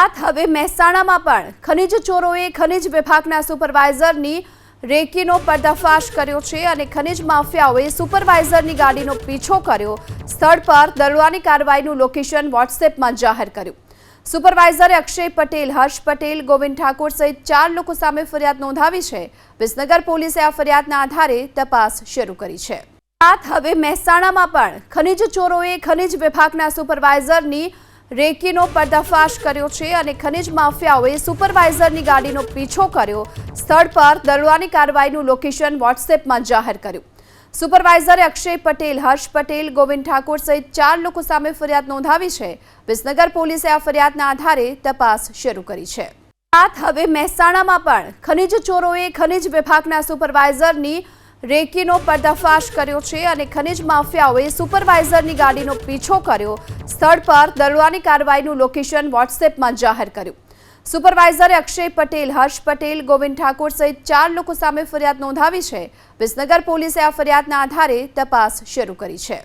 હાથ હવે મહેસાણામાં પણ ખનીજ ચોરોએ ખનીજ વિભાગના સુપરવાઇઝરની રેકીનો પર્દાફાશ કર્યો છે અને ખનીજ માફિયાઓએ સુપરવાઇઝરની ગાડીનો પીછો કર્યો। સ્થળ પર દરોડાની કાર્યવાહીનું લોકેશન વોટ્સએપમાં જાહેર કર્યું। સુપરવાઇઝરે અક્ષય પટેલ, હર્ષ પટેલ, ગોવિંદ ઠાકોર સહિત 4 લોકો સામે ફરિયાદ નોંધાવી છે। વિસનગર પોલીસે આ ફરિયાદના આધારે તપાસ શરૂ કરી છે। હાથ હવે મહેસાણામાં પણ ખનીજ ચોરોએ ખનીજ વિભાગના સુપરવાઇઝરની રેકીનો પર્દાફાશ કર્યો છે અને ખનીજ માફિયાઓએ સુપરવાઇઝરની ગાડીનો પીછો કર્યો। સ્થળ પર દરોડાની કાર્યવાહીનું લોકેશન વોટ્સએપમાં જાહેર કર્યું। સુપરવાઇઝરે અક્ષય પટેલ, હર્ષ પટેલ, ગોવિંદ ઠાકોર સહિત 4 લોકો સામે ફરિયાદ નોંધાવી છે। વિસનગર પોલીસે આ ફરિયાદના આધારે તપાસ શરૂ કરી છે। હાથ હવે મહેસાણામાં પણ ખનીજ ચોરોએ ખનીજ વિભાગના સુપરવાઇઝરની રેકીનો પર્દાફાશ કર્યો છે અને ખનીજ માફિયાઓએ સુપરવાઇઝરની ગાડીનો પીછો કર્યો। સ્થળ પર દરોડાની કાર્યવાહીનું લોકેશન વોટ્સએપમાં જાહેર કર્યું। સુપરવાઇઝરે અક્ષય પટેલ, હર્ષ પટેલ, ગોવિંદ ઠાકોર સહિત 4 લોકો સામે ફરિયાદ નોંધાવી છે। વિસનગર પોલીસે આ ફરિયાદના આધારે તપાસ શરૂ કરી છે।